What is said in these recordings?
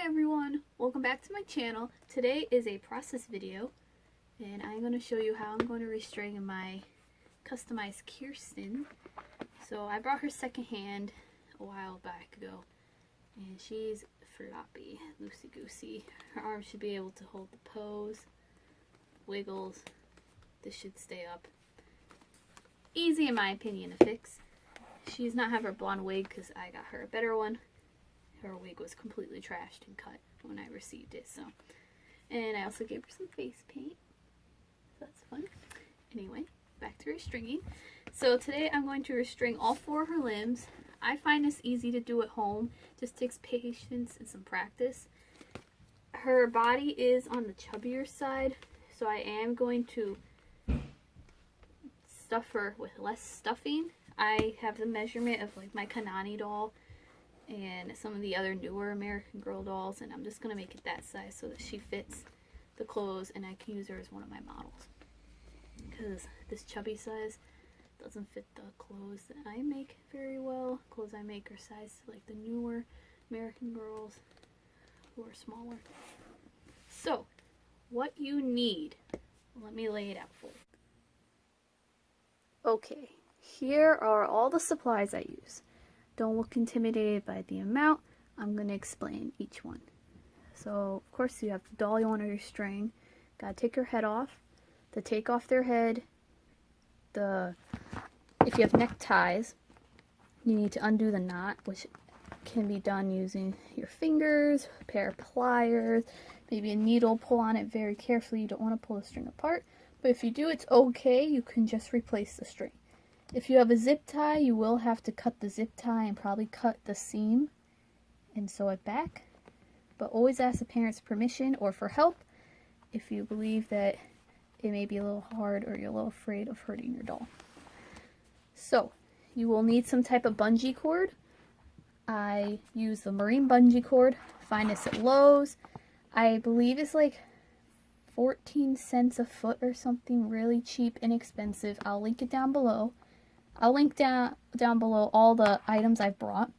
Hi everyone, welcome back to my channel. Today is a process video and I'm going to show you how I'm going to restring my customized Kirsten. So I brought her secondhand a while back ago and she's floppy, loosey-goosey. Her arms should be able to hold the pose, wiggles, this should stay up. Easy in my opinion to fix. She does not have her blonde wig because I got her a better one. Her wig was completely trashed and cut when I received it, so. And I also gave her some face paint, so that's fun. Anyway, back to restringing. So today I'm going to restring all 4 of her limbs. I find this easy to do at home, just takes patience and some practice. Her body is on the chubbier side, so I am going to stuff her with less stuffing. I have the measurement of like my Kanani doll and some of the other newer American Girl dolls, and I'm just going to make it that size so that she fits the clothes and I can use her as one of my models. Because this chubby size doesn't fit the clothes that I make very well. Clothes I make are size like the newer American Girls who are smaller. So, what you need, let me lay it out for you. Okay, here are all the supplies I use. Don't look intimidated by the amount. I'm going to explain each one. So, of course, you have the doll you want to restring. Gotta take her head off. To take off their head, if you have neckties, you need to undo the knot, which can be done using your fingers, a pair of pliers, maybe a needle. Pull on it very carefully. You don't want to pull the string apart. But if you do, it's okay. You can just replace the string. If you have a zip tie, you will have to cut the zip tie and probably cut the seam and sew it back. But always ask the parents' permission or for help if you believe that it may be a little hard or you're a little afraid of hurting your doll. So, you will need some type of bungee cord. I use the marine bungee cord. Find this at Lowe's. I believe it's like 14 cents a foot or something, really cheap, inexpensive. I'll link it down below. I'll link down below all the items I've brought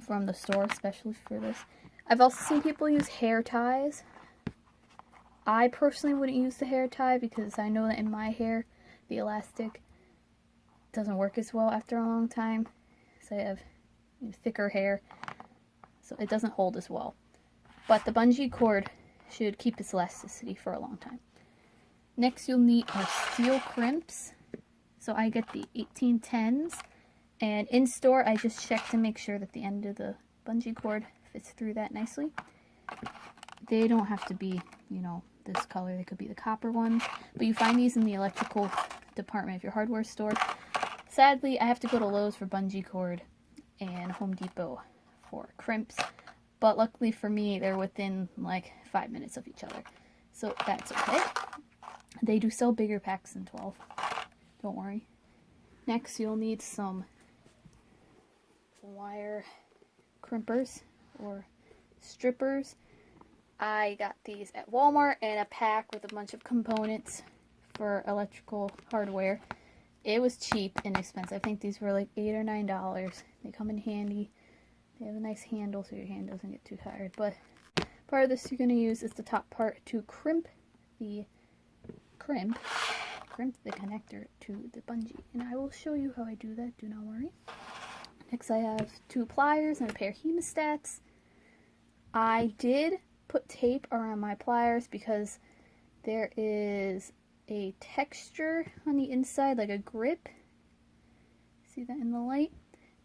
from the store, especially for this. I've also seen people use hair ties. I personally wouldn't use the hair tie because I know that in my hair, the elastic doesn't work as well after a long time. So I have thicker hair, so it doesn't hold as well. But the bungee cord should keep its elasticity for a long time. Next, you'll need our steel crimps. So I get the 1810s, and in store I just check to make sure that the end of the bungee cord fits through that nicely. They don't have to be, this color. They could be the copper ones, but you find these in the electrical department of your hardware store. Sadly, I have to go to Lowe's for bungee cord and Home Depot for crimps, but luckily for me, they're within like 5 minutes of each other, so that's okay. They do sell bigger packs than 12. Don't worry. Next, you'll need some wire crimpers or strippers. I got these at Walmart in a pack with a bunch of components for electrical hardware. It was cheap and expensive. I think these were like $8 or $9. They come in handy. They have a nice handle so your hand doesn't get too tired. But part of this you're going to use is the top part to crimp the connector to the bungee, and I will show you how I do that, do not worry. Next, I have 2 pliers and a pair of hemostats. I did put tape around my pliers because there is a texture on the inside, like a grip. See that in the light?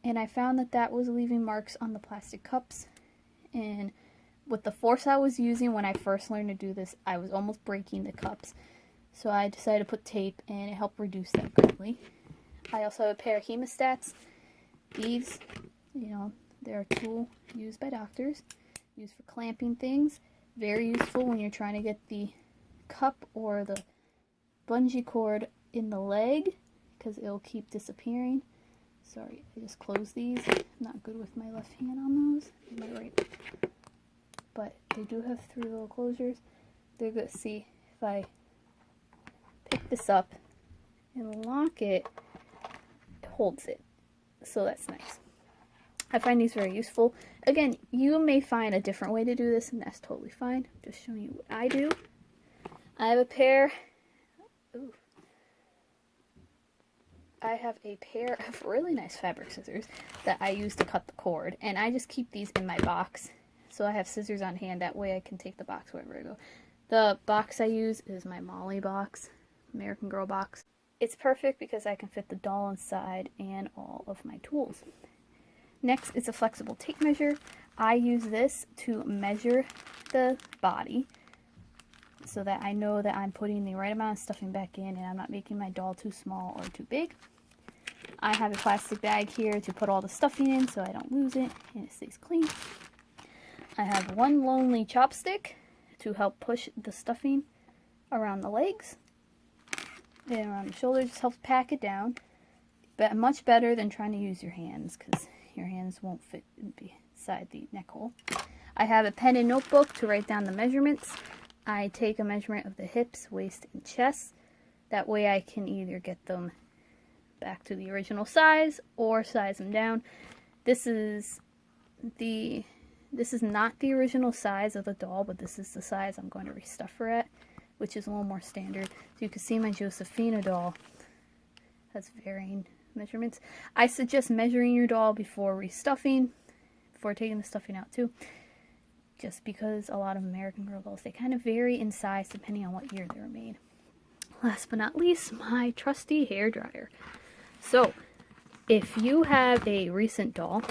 And I found that that was leaving marks on the plastic cups, and with the force I was using when I first learned to do this, I was almost breaking the cups. So I decided to put tape, and it helped reduce that greatly. I also have a pair of hemostats. These, they're a tool used by doctors, used for clamping things. Very useful when you're trying to get the cup or the bungee cord in the leg, because it'll keep disappearing. Sorry, I just closed these. I'm not good with my left hand on those. My right. But they do have 3 little closures. They're good. See, if I pick this up and lock it, it holds it, so that's nice. I find these very useful. Again, you may find a different way to do this, and that's totally fine. I'm just showing you what I do. I have a pair. Ooh. I have a pair of really nice fabric scissors that I use to cut the cord, and I just keep these in my box. So I have scissors on hand, that way I can take the box wherever I go. The box I use is my Molly box, American Girl box. It's perfect because I can fit the doll inside and all of my tools. Next is a flexible tape measure. I use this to measure the body so that I know that I'm putting the right amount of stuffing back in and I'm not making my doll too small or too big. I have a plastic bag here to put all the stuffing in so I don't lose it and it stays clean. I have one lonely chopstick to help push the stuffing around the legs and around the shoulders. Just helps pack it down. But much better than trying to use your hands because your hands won't fit beside the neck hole. I have a pen and notebook to write down the measurements. I take a measurement of the hips, waist, and chest. That way I can either get them back to the original size or size them down. This is not the original size of the doll, but this is the size I'm going to restuff her at, which is a little more standard. So you can see my Josephina doll has varying measurements. I suggest measuring your doll before restuffing, before taking the stuffing out too, just because a lot of American Girl dolls, they kind of vary in size depending on what year they were made. Last but not least, my trusty hair dryer. So if you have a recent doll,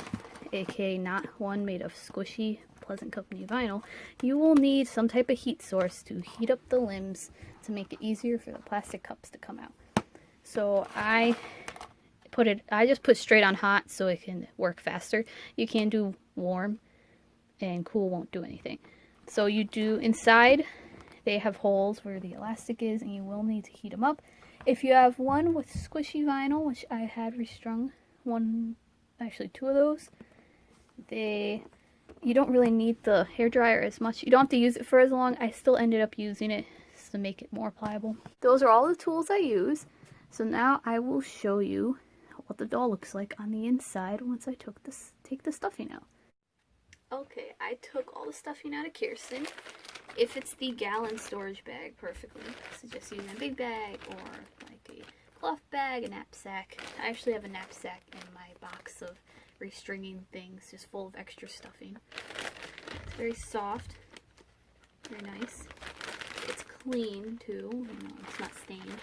aka not one made of squishy Pleasant Company vinyl, you will need some type of heat source to heat up the limbs to make it easier for the plastic cups to come out. So I just put straight on hot so it can work faster. You can do warm, and cool won't do anything. So you do inside, they have holes where the elastic is, and you will need to heat them up. If you have one with squishy vinyl, which I had restrung actually two of those, you don't really need the hairdryer as much. You don't have to use it for as long. I still ended up using it to make it more pliable. Those are all the tools I use. So now I will show you what the doll looks like on the inside once I take the stuffing out. Okay, I took all the stuffing out of Kirsten. If it's the gallon storage bag, perfectly. I suggest using a big bag or like a cloth bag, a knapsack. I actually have a knapsack in my box of restringing things, just full of extra stuffing. It's very soft, very nice. It's clean too, it's not stained.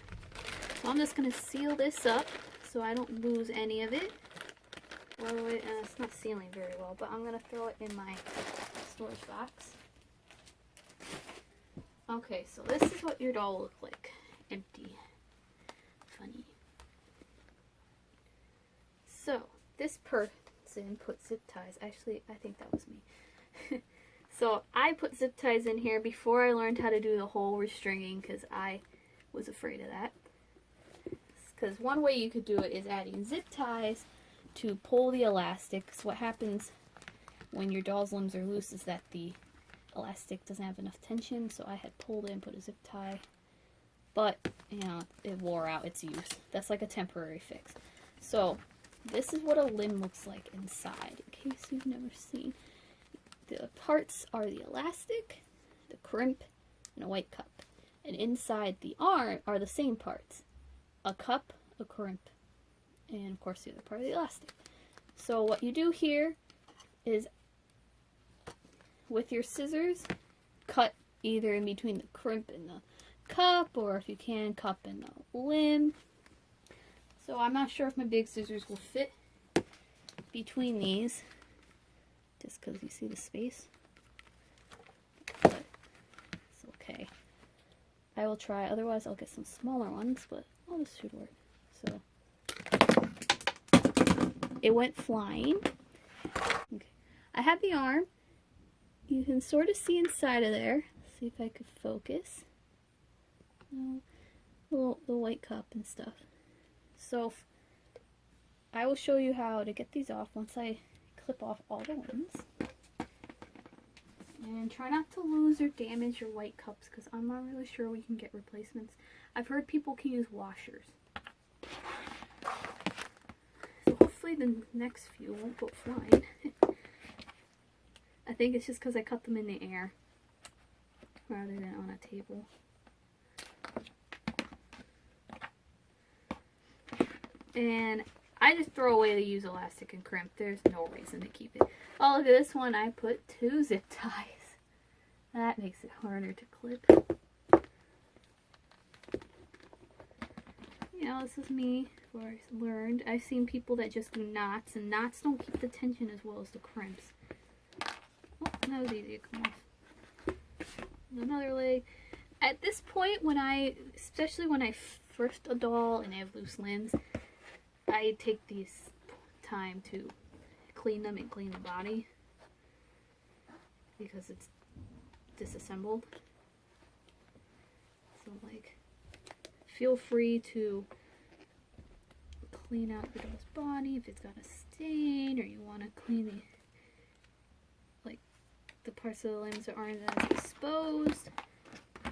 So I'm just going to seal this up so I don't lose any of it. Well, it's not sealing very well, but I'm going to throw it in my storage box. Okay, so this is what your doll will look like. Empty. Funny. So, this person put zip ties. Actually, I think that was me. So, I put zip ties in here before I learned how to do the whole restringing because I was afraid of that. Because one way you could do it is adding zip ties to pull the elastic. So what happens when your doll's limbs are loose is that the elastic doesn't have enough tension. So I had pulled it and put a zip tie. But, it wore out its use. That's like a temporary fix. So this is what a limb looks like inside, in case you've never seen. The parts are the elastic, the crimp, and a white cup. And inside the arm are the same parts. A cup, a crimp, and of course the other part of the elastic. So what you do here is, with your scissors, cut either in between the crimp and the cup, or if you can, cup and the limb. So I'm not sure if my big scissors will fit between these, just because you see the space. But it's okay. I will try, otherwise I'll get some smaller ones, but oh, this should work. So it went flying. Okay. I have the arm. You can sort of see inside of there. See if I could focus. The white cup and stuff. So I will show you how to get these off once I clip off all the limbs. And try not to lose or damage your white cups because I'm not really sure we can get replacements. I've heard people can use washers. So hopefully the next few won't go flying. I think it's just because I cut them in the air rather than on a table. And I just throw away the used elastic and crimp. There's no reason to keep it. Oh, look at this one. I put 2 zip ties. That makes it harder to clip. You know, this is me where I learned. I've seen people that just do knots, and knots don't keep the tension as well as the crimps. Oh, that was easy to come off. Another leg. At this point, especially when I first a doll and I have loose limbs, I take this time to clean them and clean the body because it's disassembled. So, like, feel free to clean out your doll's body if it's got a stain, or you want to clean the parts of the limbs that aren't as exposed.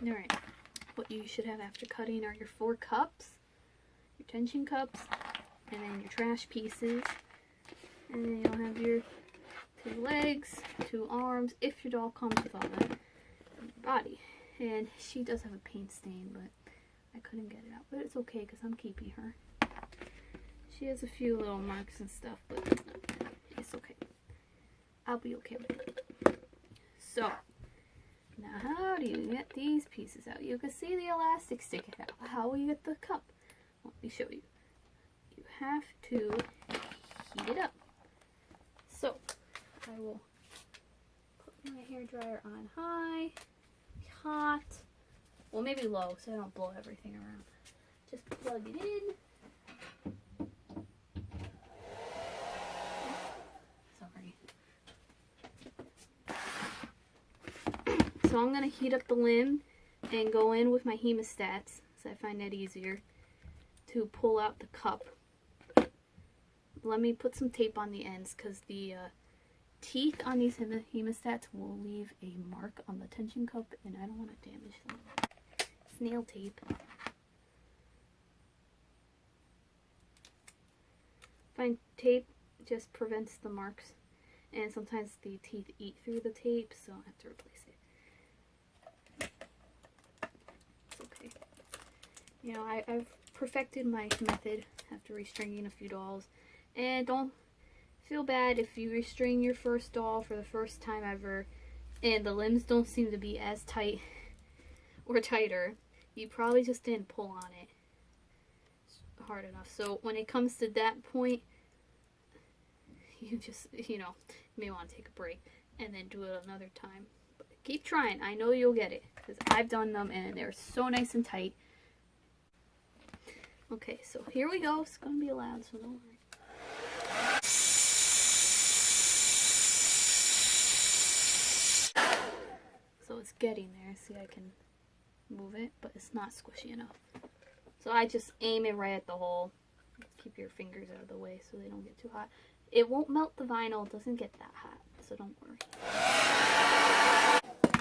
Alright, what you should have after cutting are your 4 cups, your tension cups, and then your trash pieces, and then you'll have your 2 legs, 2 arms, if your doll comes with all that, and your body. And she does have a paint stain, but I couldn't get it out, but it's okay because I'm keeping her. She has a few little marks and stuff, but it's okay. I'll be okay with it. So, now how do you get these pieces out? You can see the elastic sticking out. How will you get the cup? Let me show you. You have to heat it up. So, I will put my hairdryer on high, hot, well, maybe low so I don't blow everything around. Just plug it in. Sorry. So I'm going to heat up the limb and go in with my hemostats, so I find that easier, to pull out the cup. Let me put some tape on the ends because the teeth on these hemostats will leave a mark on the tension cup and I don't want to damage them. Nail tape. Fine tape just prevents the marks, and sometimes the teeth eat through the tape, so I have to replace it. It's okay. You know, I've perfected my method after restringing a few dolls, and don't feel bad if you restring your first doll for the first time ever and the limbs don't seem to be as tight or tighter. You probably just didn't pull on it hard enough. So when it comes to that point, you just, you know, may want to take a break and then do it another time. But keep trying. I know you'll get it because I've done them and they're so nice and tight. Okay, so here we go. It's going to be loud, so don't worry. So it's getting there. See, I can move it, but it's not squishy enough. So I just aim it right at the hole. Keep your fingers out of the way so they don't get too hot. It won't melt the vinyl. It doesn't get that hot, so don't worry.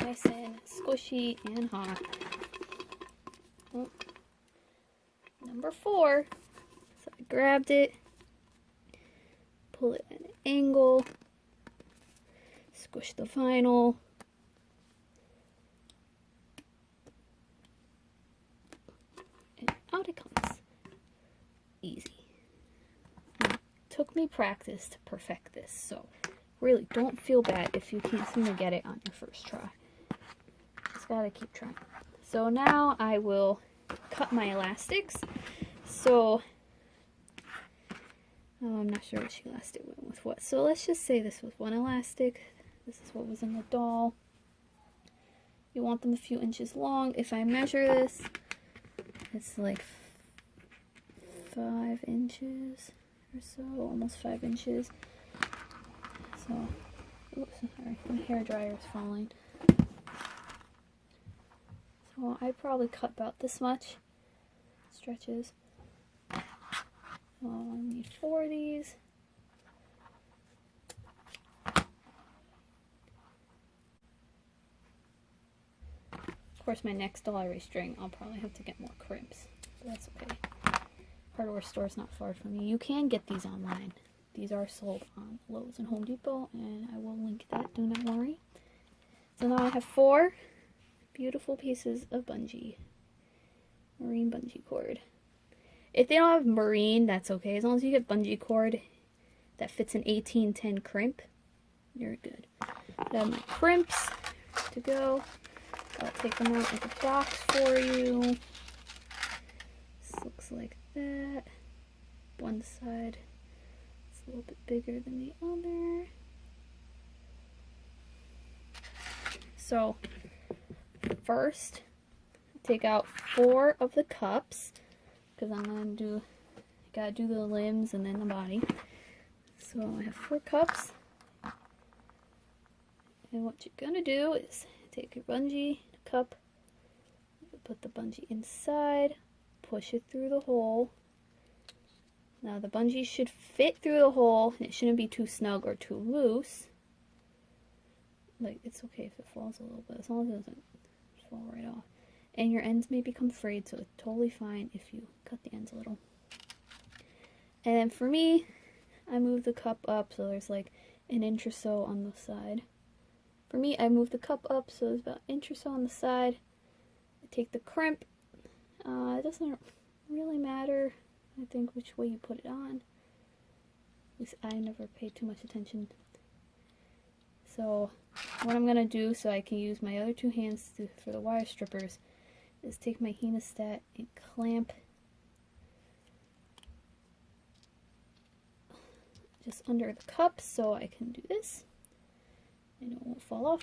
Nice and squishy and hot. Oh. Number 4. So I grabbed it, pull it at an angle, squish the vinyl. Out it comes. Easy. It took me practice to perfect this, so really don't feel bad if you can't seem to get it on your first try. Just gotta keep trying. So now I will cut my elastics. So I'm not sure which elastic went with what. So let's just say this was one elastic. This is what was in the doll. You want them a few inches long. If I measure this, it's like 5 inches or so, almost 5 inches. So, oops, sorry, my hair dryer is falling. So I probably cut about this much. Stretches. I need 4 of these. Of course, my next doll I restring, I'll probably have to get more crimps. But that's okay. Hardware store's not far from me. You can get these online. These are sold on Lowe's and Home Depot, and I will link that, do not worry. So now I have 4 beautiful pieces of bungee, marine bungee cord. If they don't have marine, that's okay. As long as you get bungee cord that fits an 1810 crimp, you're good. I have my crimps to go. I'll take them out of the box for you. This looks like that. One side is a little bit bigger than the other. So first, take out 4 of the cups, because I'm gonna do, gotta do the limbs and then the body. So I have 4 cups, and what you're gonna do is take your bungee cup, put the bungee inside, push it through the hole. Now the bungee should fit through the hole, and it shouldn't be too snug or too loose. Like, it's okay if it falls a little bit, as long as it doesn't fall right off. And your ends may become frayed, so it's totally fine if you cut the ends a little. And then for me, I move the cup up so there's like an inch or so on the side. For me, I move the cup up so there's about an inch or so on the side. I take the crimp. It doesn't really matter, I think, which way you put it on. At least I never paid too much attention. So what I'm going to do, so I can use my other 2 hands for the wire strippers, is take my hemostat and clamp just under the cup so I can do this and it won't fall off.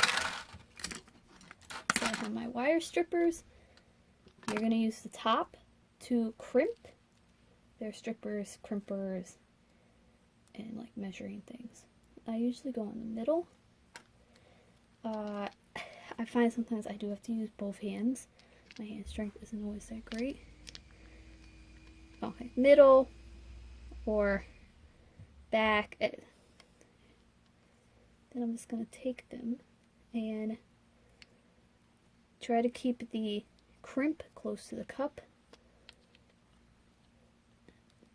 So I have my wire strippers. You're going to use the top to crimp. They're strippers, crimpers, and like measuring things. I usually go in the middle. I find sometimes I do have to use both hands. My hand strength isn't always that great. Okay, middle or back. Then I'm just going to take them and try to keep the crimp close to the cup.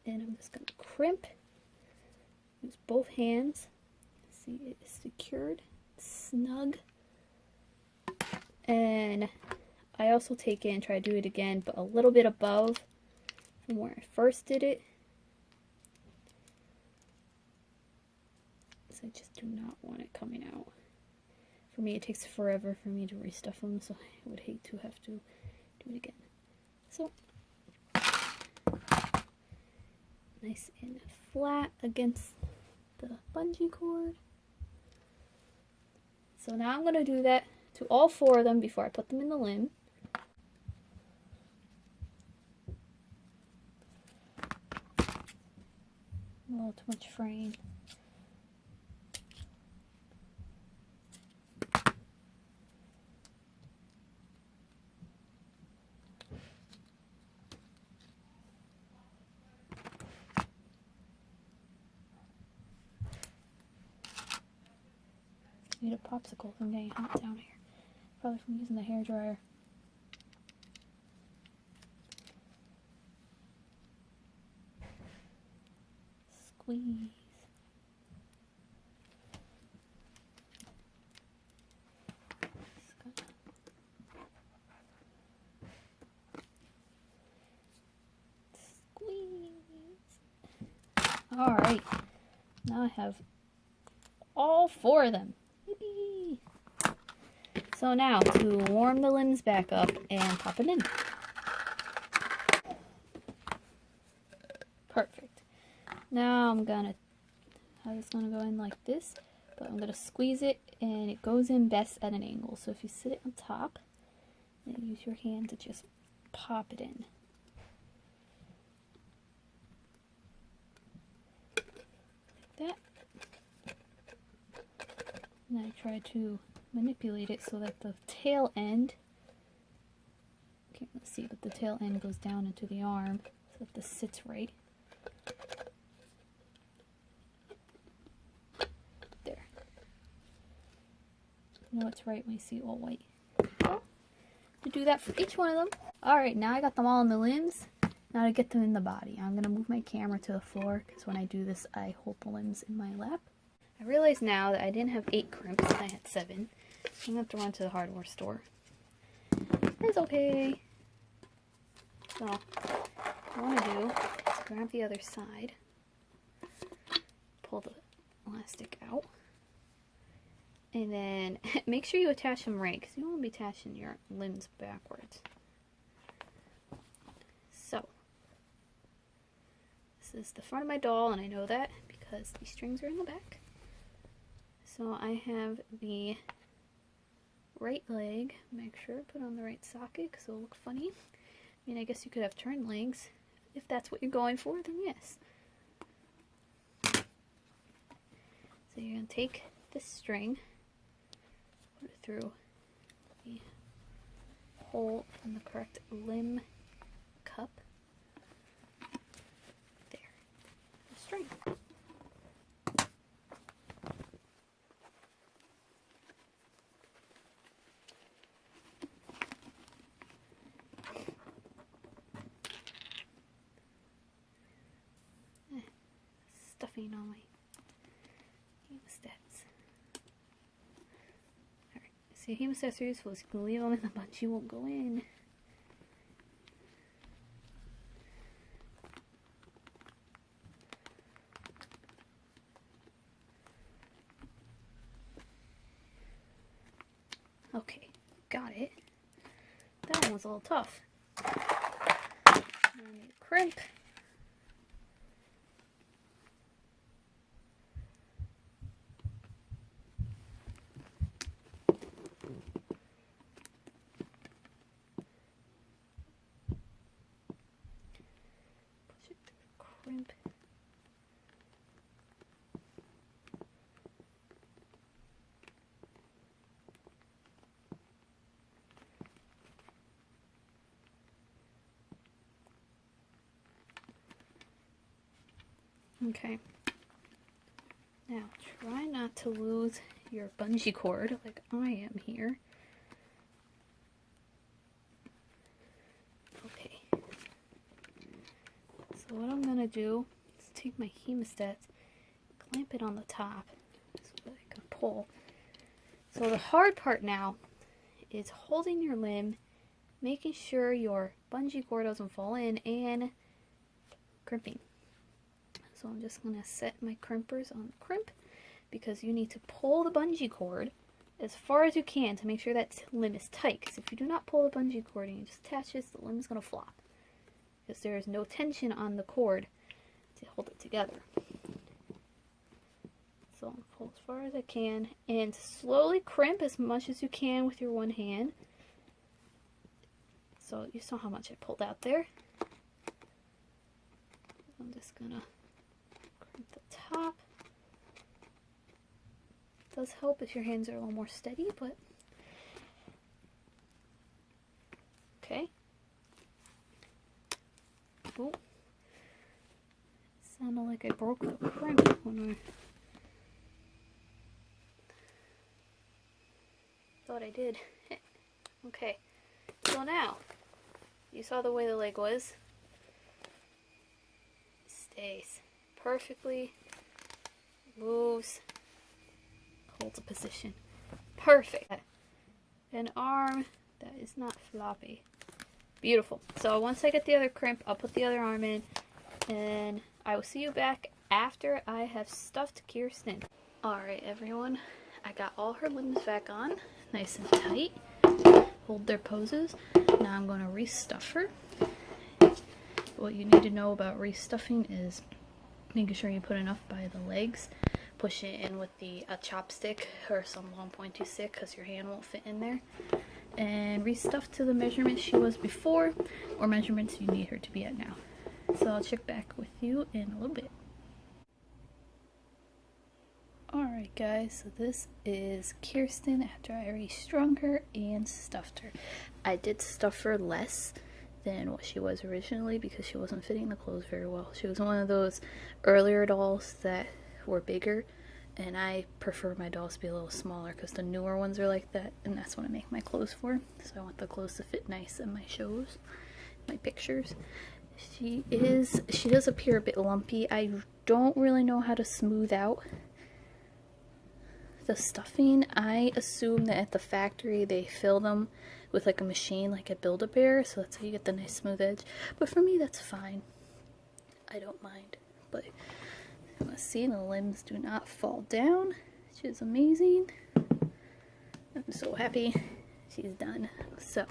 And I'm just going to crimp. Use both hands. See, it is secured, snug. And I also take it and try to do it again, but a little bit above from where I first did it. So I just do not want it coming out. For me, it takes forever for me to restuff them, so I would hate to have to do it again. So, nice and flat against the bungee cord. So now I'm going to do that to all 4 of them before I put them in the limb. A little too much fraying. Need a popsicle from getting hot down here. Probably from using the hairdryer. Squeeze. Squeeze. Alright. Now I have all 4 of them. Yippee. So now to warm the limbs back up and pop it in. Perfect. Now I'm gonna have this gonna go in like this, but I'm gonna squeeze it and it goes in best at an angle. So if you sit it on top, then use your hand to just pop it in. Like that. And I try to manipulate it so that the tail end, can't really see, but the tail end goes down into the arm so that this sits right. There. You know it's right when you see all white. To do that for each one of them. Alright, now I got them all in the limbs. Now to get them in the body, I'm going to move my camera to the floor because when I do this, I hold the limbs in my lap. I realize now that I didn't have 8 crimps, I had 7. I'm going to have to run to the hardware store. It's okay. So, what I want to do is grab the other side, pull the elastic out, and then make sure you attach them right because you don't want to be attaching your limbs backwards. So, this is the front of my doll, and I know that because these strings are in the back. So I have the right leg, make sure I put on the right socket because it'll look funny. I mean, I guess you could have turned legs. If that's what you're going for, then yes. So you're going to take this string, put it through the hole in the correct limb cup. There. The string. Stuffing on my hemostats. Alright, so hemostats are useful. You can leave them in the bungee, won't go in. Okay, got it. That one was a little tough. And a crimp. Crimp. Okay. Now try not to lose your bungee cord like I am here. Okay. So what I'm gonna do is take my hemostats, clamp it on the top so that I can pull. So the hard part now is holding your limb, making sure your bungee cord doesn't fall in, and crimping. So I'm just going to set my crimpers on the crimp because you need to pull the bungee cord as far as you can to make sure that limb is tight. Because if you do not pull the bungee cord and you just attach this, the limb is going to flop. Because there is no tension on the cord to hold it together. So I'm going to pull as far as I can and slowly crimp as much as you can with your one hand. So you saw how much I pulled out there. I'm just going to crimp the top. It does help if your hands are a little more steady, but okay. Oh, sounded like I broke the crimp when I thought I did. Okay, so now you saw the way the leg was. Stays perfectly, moves, holds a position. Perfect. An arm that is not floppy. Beautiful. So once I get the other crimp, I'll put the other arm in, and I will see you back after I have stuffed Kirsten. Alright everyone, I got all her limbs back on, nice and tight. Hold their poses. Now I'm going to restuff her. What you need to know about restuffing is making sure you put enough by the legs. Push it in with a chopstick or some long pointy stick because your hand won't fit in there. And restuff to the measurements she was before or measurements you need her to be at now. So I'll check back with you in a little bit. Alright guys, so this is Kirsten after I restrung her and stuffed her. I did stuff her less than what she was originally because she wasn't fitting the clothes very well. She was one of those earlier dolls that were bigger, and I prefer my dolls to be a little smaller because the newer ones are like that, and that's what I make my clothes for. So I want the clothes to fit nice in my shows, my pictures. She does appear a bit lumpy. I don't really know how to smooth out the stuffing. I assume that at the factory they fill them with like a machine, like a Build-A-Bear, so that's how you get the nice smooth edge. But for me, that's fine. I don't mind. But you want to see the limbs do not fall down, which is amazing. I'm so happy she's done. So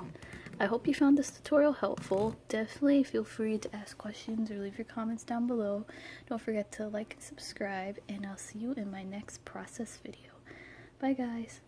I hope you found this tutorial helpful. Definitely feel free to ask questions or leave your comments down below. Don't forget to like and subscribe, and I'll see you in my next process video. Bye guys.